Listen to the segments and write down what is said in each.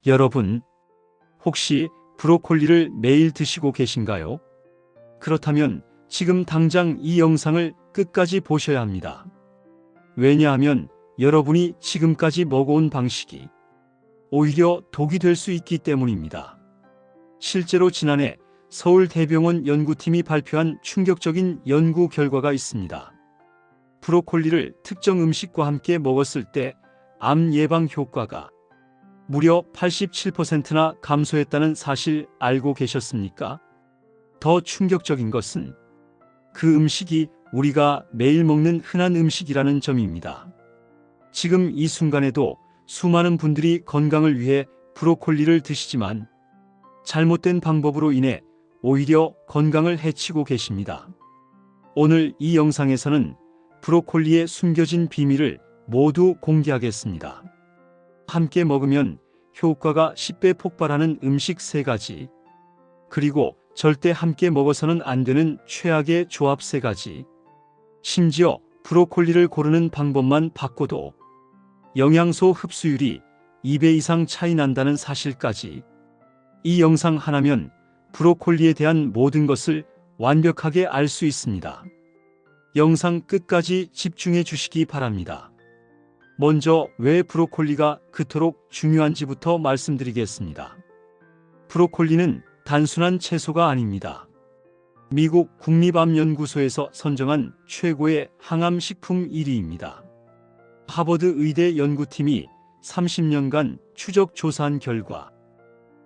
여러분, 혹시 브로콜리를 매일 드시고 계신가요? 그렇다면 지금 당장 이 영상을 끝까지 보셔야 합니다. 왜냐하면 여러분이 지금까지 먹어온 방식이 오히려 독이 될 수 있기 때문입니다. 실제로 지난해 서울대병원 연구팀이 발표한 충격적인 연구 결과가 있습니다. 브로콜리를 특정 음식과 함께 먹었을 때 암 예방 효과가 무려 87%나 감소했다는 사실 알고 계셨습니까? 더 충격적인 것은 그 음식이 우리가 매일 먹는 흔한 음식이라는 점입니다. 지금 이 순간에도 수많은 분들이 건강을 위해 브로콜리를 드시지만 잘못된 방법으로 인해 오히려 건강을 해치고 계십니다. 오늘 이 영상에서는 브로콜리의 숨겨진 비밀을 모두 공개하겠습니다. 함께 먹으면 효과가 10배 폭발하는 음식 3가지, 그리고 절대 함께 먹어서는 안 되는 최악의 조합 3가지, 심지어 브로콜리를 고르는 방법만 바꿔도 영양소 흡수율이 2배 이상 차이 난다는 사실까지. 이 영상 하나면 브로콜리에 대한 모든 것을 완벽하게 알 수 있습니다. 영상 끝까지 집중해 주시기 바랍니다. 먼저 왜 브로콜리가 그토록 중요한지부터 말씀드리겠습니다. 브로콜리는 단순한 채소가 아닙니다. 미국 국립암연구소에서 선정한 최고의 항암 식품 1위입니다. 하버드 의대 연구팀이 30년간 추적 조사한 결과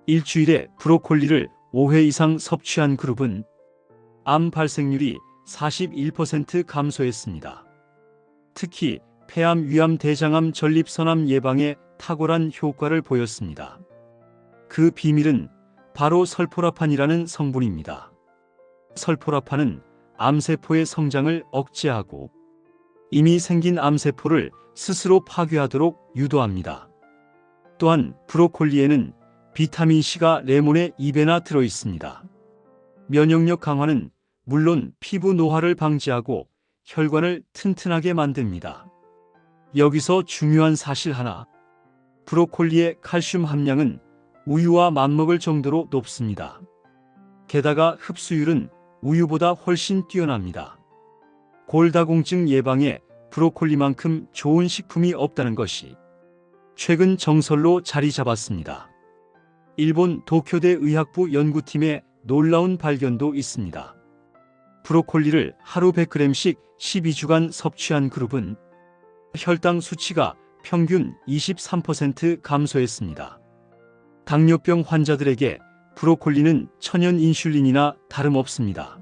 일주일에 브로콜리를 5회 이상 섭취한 그룹은 암 발생률이 41% 감소했습니다. 특히 폐암, 위암, 대장암, 전립선암 예방에 탁월한 효과를 보였습니다. 그 비밀은 바로 설포라판이라는 성분입니다. 설포라판은 암세포의 성장을 억제하고 이미 생긴 암세포를 스스로 파괴하도록 유도합니다. 또한 브로콜리에는 비타민C가 레몬의 2배나 들어있습니다. 면역력 강화는 물론 피부 노화를 방지하고 혈관을 튼튼하게 만듭니다. 여기서 중요한 사실 하나, 브로콜리의 칼슘 함량은 우유와 맞먹을 정도로 높습니다. 게다가 흡수율은 우유보다 훨씬 뛰어납니다. 골다공증 예방에 브로콜리만큼 좋은 식품이 없다는 것이 최근 정설로 자리 잡았습니다. 일본 도쿄대 의학부 연구팀의 놀라운 발견도 있습니다. 브로콜리를 하루 100g씩 12주간 섭취한 그룹은 혈당 수치가 평균 23% 감소했습니다. 당뇨병 환자들에게 브로콜리는 천연 인슐린이나 다름없습니다.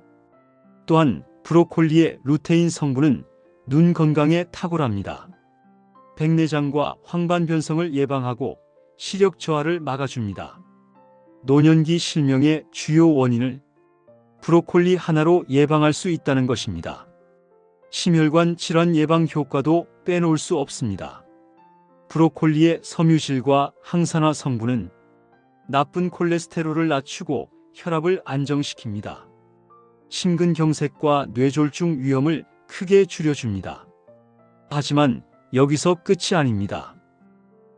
또한 브로콜리의 루테인 성분은 눈 건강에 탁월합니다. 백내장과 황반변성을 예방하고 시력 저하를 막아줍니다. 노년기 실명의 주요 원인을 브로콜리 하나로 예방할 수 있다는 것입니다. 심혈관 질환 예방 효과도 빼놓을 수 없습니다. 브로콜리의 섬유질과 항산화 성분은 나쁜 콜레스테롤을 낮추고 혈압을 안정시킵니다. 심근경색과 뇌졸중 위험을 크게 줄여줍니다. 하지만 여기서 끝이 아닙니다.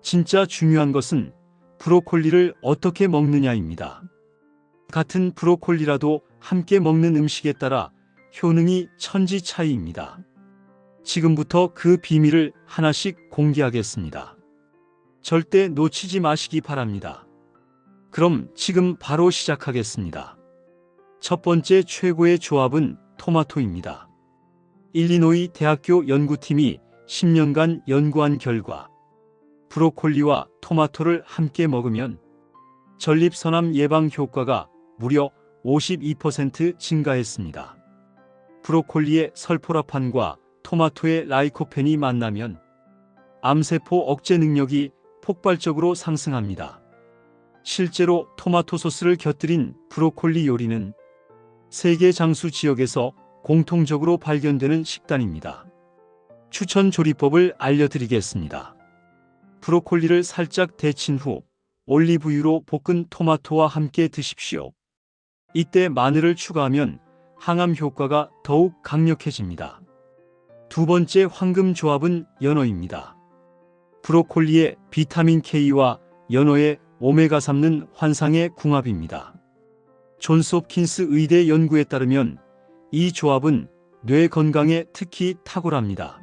진짜 중요한 것은 브로콜리를 어떻게 먹느냐입니다. 같은 브로콜리라도 함께 먹는 음식에 따라 효능이 천지 차이입니다. 지금부터 그 비밀을 하나씩 공개하겠습니다. 절대 놓치지 마시기 바랍니다. 그럼 지금 바로 시작하겠습니다. 첫 번째 최고의 조합은 토마토입니다. 일리노이 대학교 연구팀이 10년간 연구한 결과 브로콜리와 토마토를 함께 먹으면 전립선암 예방 효과가 무려 52% 증가했습니다. 브로콜리의 설포라판과 토마토의 라이코펜이 만나면 암세포 억제 능력이 폭발적으로 상승합니다. 실제로 토마토 소스를 곁들인 브로콜리 요리는 세계 장수 지역에서 공통적으로 발견되는 식단입니다. 추천 조리법을 알려드리겠습니다. 브로콜리를 살짝 데친 후 올리브유로 볶은 토마토와 함께 드십시오. 이때 마늘을 추가하면 항암 효과가 더욱 강력해집니다. 두 번째 황금 조합은 연어입니다. 브로콜리의 비타민 K와 연어의 오메가3는 환상의 궁합입니다. 존스 홉킨스 의대 연구에 따르면 이 조합은 뇌 건강에 특히 탁월합니다.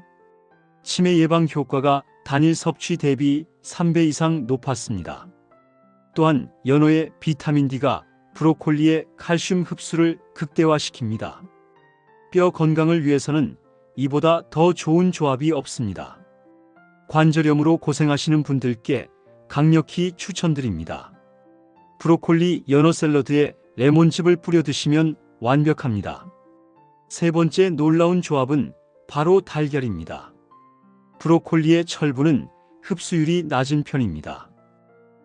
치매 예방 효과가 단일 섭취 대비 3배 이상 높았습니다. 또한 연어의 비타민 D가 브로콜리의 칼슘 흡수를 극대화시킵니다. 뼈 건강을 위해서는 이보다 더 좋은 조합이 없습니다. 관절염으로 고생하시는 분들께 강력히 추천드립니다. 브로콜리 연어 샐러드에 레몬즙을 뿌려 드시면 완벽합니다. 세 번째 놀라운 조합은 바로 달걀입니다. 브로콜리의 철분은 흡수율이 낮은 편입니다.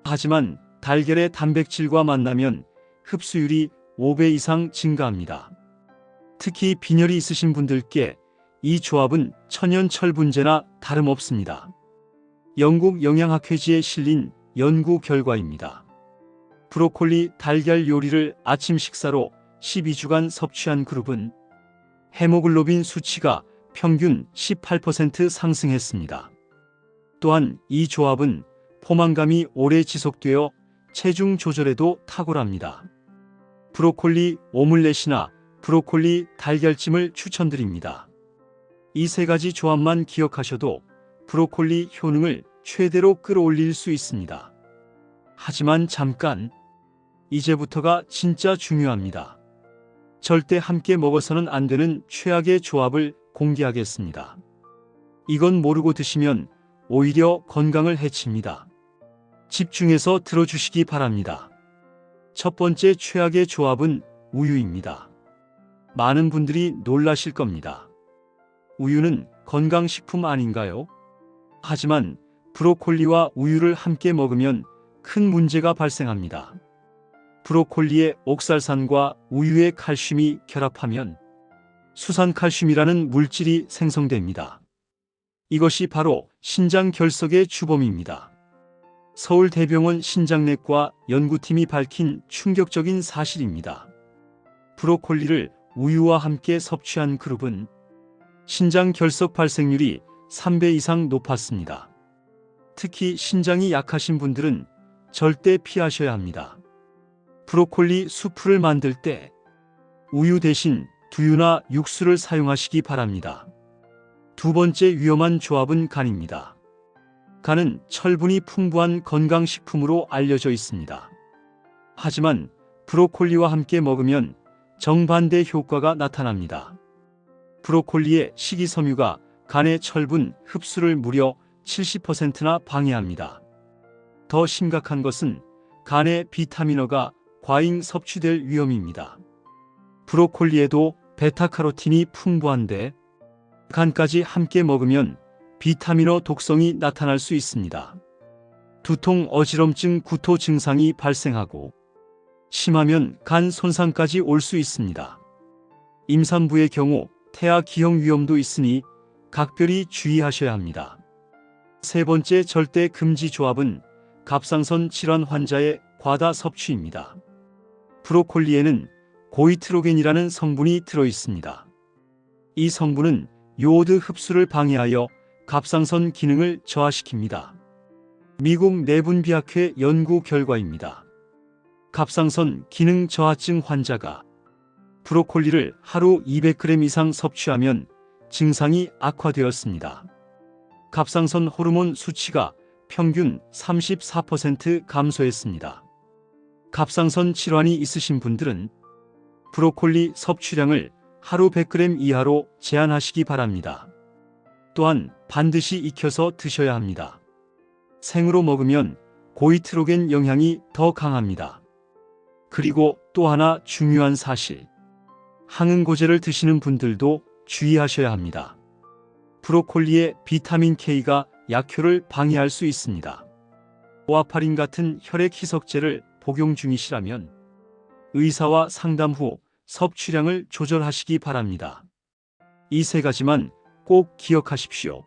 하지만 달걀의 단백질과 만나면 흡수율이 5배 이상 증가합니다. 특히 빈혈이 있으신 분들께 이 조합은 천연 철분제나 다름없습니다. 영국 영양학회지에 실린 연구 결과입니다. 브로콜리 달걀 요리를 아침 식사로 12주간 섭취한 그룹은 헤모글로빈 수치가 평균 18% 상승했습니다. 또한 이 조합은 포만감이 오래 지속되어 체중 조절에도 탁월합니다. 브로콜리 오믈렛이나 브로콜리 달걀찜을 추천드립니다. 이 세 가지 조합만 기억하셔도 브로콜리 효능을 최대로 끌어올릴 수 있습니다. 하지만 잠깐, 이제부터가 진짜 중요합니다. 절대 함께 먹어서는 안 되는 최악의 조합을 공개하겠습니다. 이건 모르고 드시면 오히려 건강을 해칩니다. 집중해서 들어주시기 바랍니다. 첫 번째 최악의 조합은 우유입니다. 많은 분들이 놀라실 겁니다. 우유는 건강식품 아닌가요? 하지만 브로콜리와 우유를 함께 먹으면 큰 문제가 발생합니다. 브로콜리의 옥살산과 우유의 칼슘이 결합하면 수산칼슘이라는 물질이 생성됩니다. 이것이 바로 신장결석의 주범입니다. 서울대병원 신장내과 연구팀이 밝힌 충격적인 사실입니다. 브로콜리를 우유와 함께 섭취한 그룹은 신장결석 발생률이 3배 이상 높았습니다. 특히 신장이 약하신 분들은 절대 피하셔야 합니다. 브로콜리 수프를 만들 때 우유 대신 두유나 육수를 사용하시기 바랍니다. 두 번째 위험한 조합은 간입니다. 간은 철분이 풍부한 건강식품으로 알려져 있습니다. 하지만 브로콜리와 함께 먹으면 정반대 효과가 나타납니다. 브로콜리의 식이섬유가 간의 철분 흡수를 무려 70%나 방해합니다. 더 심각한 것은 간에 비타민어가 과잉 섭취될 위험입니다. 브로콜리에도 베타카로틴이 풍부한데 간까지 함께 먹으면 비타민어 독성이 나타날 수 있습니다. 두통, 어지럼증, 구토 증상이 발생하고 심하면 간 손상까지 올 수 있습니다. 임산부의 경우 태아 기형 위험도 있으니 각별히 주의하셔야 합니다. 세 번째 절대 금지 조합은 갑상선 질환 환자의 과다 섭취입니다. 브로콜리에는 고이트로겐이라는 성분이 들어 있습니다. 이 성분은 요오드 흡수를 방해하여 갑상선 기능을 저하시킵니다. 미국 내분비학회 연구 결과입니다. 갑상선 기능 저하증 환자가 브로콜리를 하루 200g 이상 섭취하면 증상이 악화되었습니다. 갑상선 호르몬 수치가 평균 34% 감소했습니다. 갑상선 질환이 있으신 분들은 브로콜리 섭취량을 하루 100g 이하로 제한하시기 바랍니다. 또한 반드시 익혀서 드셔야 합니다. 생으로 먹으면 고이트로겐 영향이 더 강합니다. 그리고 또 하나 중요한 사실. 항응고제를 드시는 분들도 주의하셔야 합니다. 브로콜리의 비타민 K가 약효를 방해할 수 있습니다. 오아파린 같은 혈액 희석제를 복용 중이시라면 의사와 상담 후 섭취량을 조절하시기 바랍니다. 이 세 가지만 꼭 기억하십시오.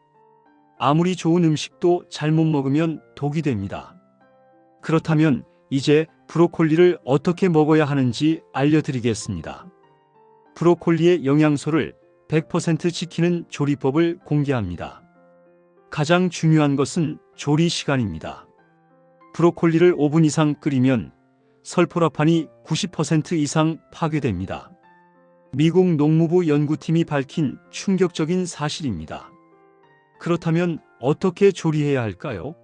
아무리 좋은 음식도 잘못 먹으면 독이 됩니다. 그렇다면 이제 브로콜리를 어떻게 먹어야 하는지 알려드리겠습니다. 브로콜리의 영양소를 100% 지키는 조리법을 공개합니다. 가장 중요한 것은 조리 시간입니다. 브로콜리를 5분 이상 끓이면 설포라판이 90% 이상 파괴됩니다. 미국 농무부 연구팀이 밝힌 충격적인 사실입니다. 그렇다면 어떻게 조리해야 할까요?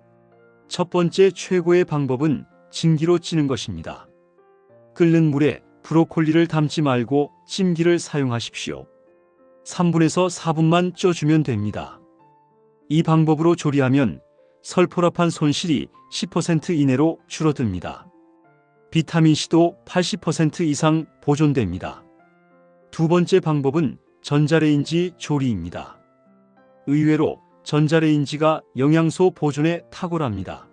첫 번째 최고의 방법은 찜기로 찌는 것입니다. 끓는 물에 브로콜리를 담지 말고 찜기를 사용하십시오. 3분에서 4분만 쪄주면 됩니다. 이 방법으로 조리하면 설포라판 손실이 10% 이내로 줄어듭니다. 비타민C도 80% 이상 보존됩니다. 두 번째 방법은 전자레인지 조리입니다. 의외로 전자레인지가 영양소 보존에 탁월합니다.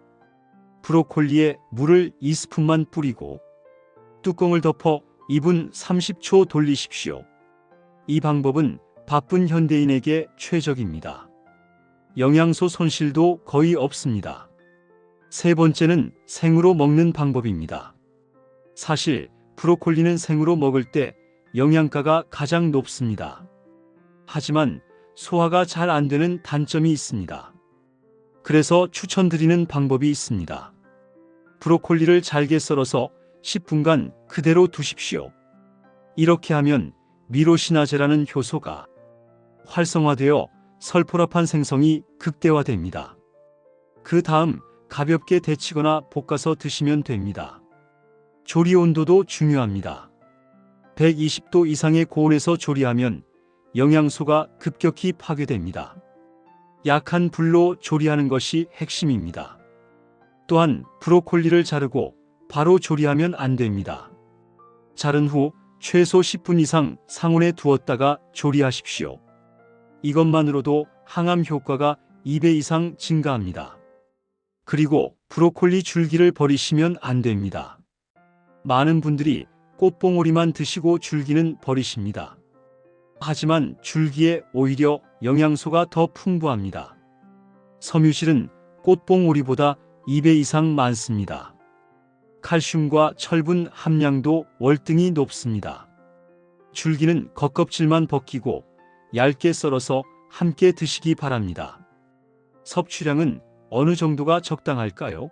브로콜리에 물을 2스푼만 뿌리고 뚜껑을 덮어 2분 30초 돌리십시오. 이 방법은 바쁜 현대인에게 최적입니다. 영양소 손실도 거의 없습니다. 세 번째는 생으로 먹는 방법입니다. 사실 브로콜리는 생으로 먹을 때 영양가가 가장 높습니다. 하지만 소화가 잘 안 되는 단점이 있습니다. 그래서 추천드리는 방법이 있습니다. 브로콜리를 잘게 썰어서 10분간 그대로 두십시오. 이렇게 하면 미로시나제라는 효소가 활성화되어 설포라판 생성이 극대화됩니다. 그 다음 가볍게 데치거나 볶아서 드시면 됩니다. 조리 온도도 중요합니다. 120도 이상의 고온에서 조리하면 영양소가 급격히 파괴됩니다. 약한 불로 조리하는 것이 핵심입니다. 또한 브로콜리를 자르고 바로 조리하면 안 됩니다. 자른 후 최소 10분 이상 상온에 두었다가 조리하십시오. 이것만으로도 항암 효과가 2배 이상 증가합니다. 그리고 브로콜리 줄기를 버리시면 안 됩니다. 많은 분들이 꽃봉오리만 드시고 줄기는 버리십니다. 하지만 줄기에 오히려 영양소가 더 풍부합니다. 섬유질은 꽃봉오리보다 2배 이상 많습니다. 칼슘과 철분 함량도 월등히 높습니다. 줄기는 겉껍질만 벗기고 얇게 썰어서 함께 드시기 바랍니다. 섭취량은 어느 정도가 적당할까요?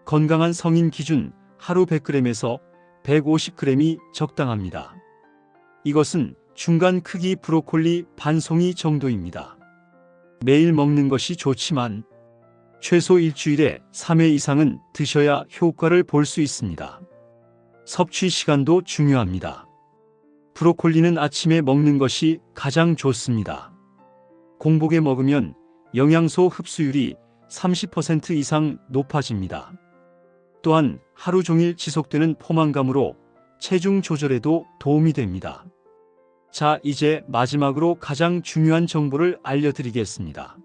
건강한 성인 기준 하루 100g에서 150g이 적당합니다. 이것은 중간 크기 브로콜리 반송이 정도입니다. 매일 먹는 것이 좋지만 최소 일주일에 3회 이상은 드셔야 효과를 볼 수 있습니다. 섭취 시간도 중요합니다. 브로콜리는 아침에 먹는 것이 가장 좋습니다. 공복에 먹으면 영양소 흡수율이 30% 이상 높아집니다. 또한 하루 종일 지속되는 포만감으로 체중 조절에도 도움이 됩니다. 자, 이제 마지막으로 가장 중요한 정보를 알려드리겠습니다.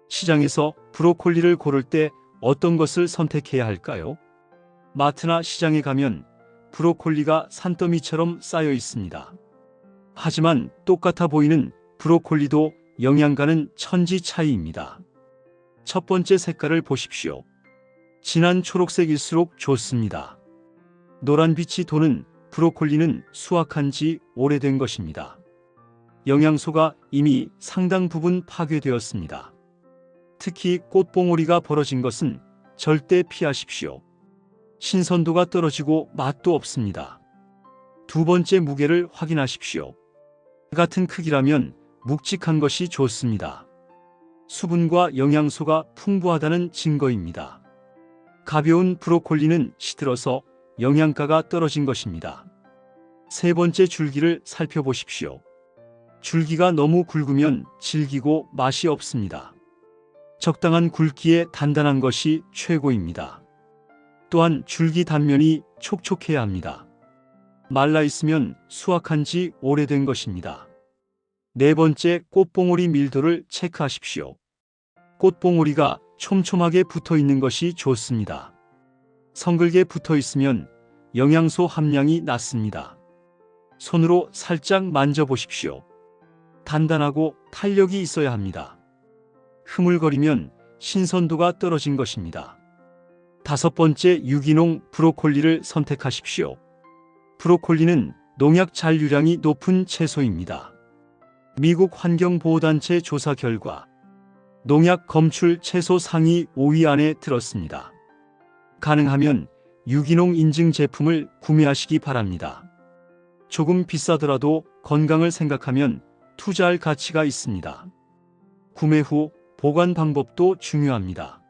시장에서 브로콜리를 고를 때 어떤 것을 선택해야 할까요? 마트나 시장에 가면 브로콜리가 산더미처럼 쌓여 있습니다. 하지만 똑같아 보이는 브로콜리도 영양가는 천지 차이입니다. 첫 번째 색깔을 보십시오. 진한 초록색일수록 좋습니다. 노란빛이 도는 브로콜리는 수확한 지 오래된 것입니다. 영양소가 이미 상당 부분 파괴되었습니다. 특히 꽃봉오리가 벌어진 것은 절대 피하십시오. 신선도가 떨어지고 맛도 없습니다. 두 번째 무게를 확인하십시오. 같은 크기라면 묵직한 것이 좋습니다. 수분과 영양소가 풍부하다는 증거입니다. 가벼운 브로콜리는 시들어서 영양가가 떨어진 것입니다. 세 번째 줄기를 살펴보십시오. 줄기가 너무 굵으면 질기고 맛이 없습니다. 적당한 굵기에 단단한 것이 최고입니다. 또한 줄기 단면이 촉촉해야 합니다. 말라 있으면 수확한 지 오래된 것입니다. 네 번째, 꽃봉오리 밀도를 체크하십시오. 꽃봉오리가 촘촘하게 붙어 있는 것이 좋습니다. 성글게 붙어 있으면 영양소 함량이 낮습니다. 손으로 살짝 만져보십시오. 단단하고 탄력이 있어야 합니다. 흐물거리면 신선도가 떨어진 것입니다. 다섯 번째, 유기농 브로콜리를 선택하십시오. 브로콜리는 농약 잔류량이 높은 채소입니다. 미국 환경보호단체 조사 결과 농약 검출 채소 상위 5위 안에 들었습니다. 가능하면 유기농 인증 제품을 구매하시기 바랍니다. 조금 비싸더라도 건강을 생각하면 투자할 가치가 있습니다. 구매 후 보관 방법도 중요합니다.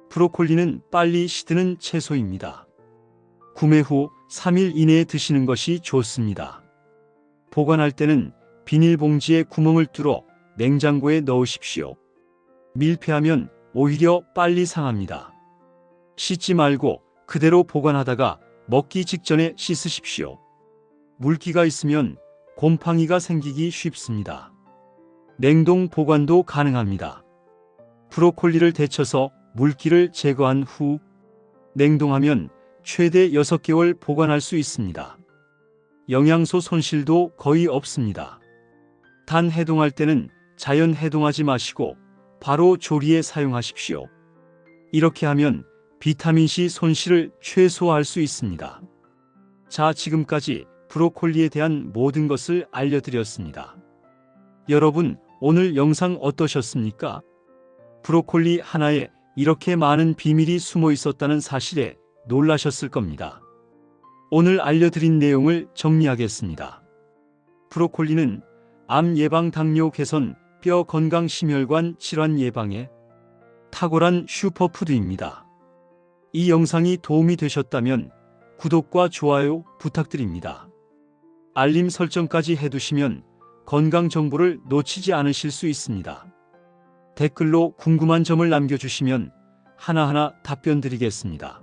브로콜리는 빨리 시드는 채소입니다. 구매 후 3일 이내에 드시는 것이 좋습니다. 보관할 때는 비닐봉지에 구멍을 뚫어 냉장고에 넣으십시오. 밀폐하면 오히려 빨리 상합니다. 씻지 말고 그대로 보관하다가 먹기 직전에 씻으십시오. 물기가 있으면 곰팡이가 생기기 쉽습니다. 냉동 보관도 가능합니다. 브로콜리를 데쳐서 물기를 제거한 후 냉동하면 최대 6개월 보관할 수 있습니다. 영양소 손실도 거의 없습니다. 단 해동할 때는 자연 해동하지 마시고 바로 조리에 사용하십시오. 이렇게 하면 비타민C 손실을 최소화할 수 있습니다. 자, 지금까지 브로콜리에 대한 모든 것을 알려드렸습니다. 여러분, 오늘 영상 어떠셨습니까? 브로콜리 하나에 이렇게 많은 비밀이 숨어 있었다는 사실에 놀라셨을 겁니다. 오늘 알려드린 내용을 정리하겠습니다. 브로콜리는 암 예방, 당뇨 개선, 뼈 건강, 심혈관 질환 예방에 탁월한 슈퍼푸드입니다. 이 영상이 도움이 되셨다면 구독과 좋아요 부탁드립니다. 알림 설정까지 해두시면 건강 정보를 놓치지 않으실 수 있습니다. 댓글로 궁금한 점을 남겨주시면 하나하나 답변 드리겠습니다.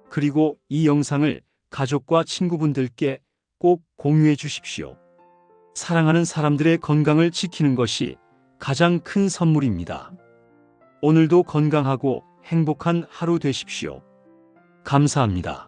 그리고 이 영상을 가족과 친구분들께 꼭 공유해 주십시오. 사랑하는 사람들의 건강을 지키는 것이 가장 큰 선물입니다. 오늘도 건강하고 행복한 하루 되십시오. 감사합니다.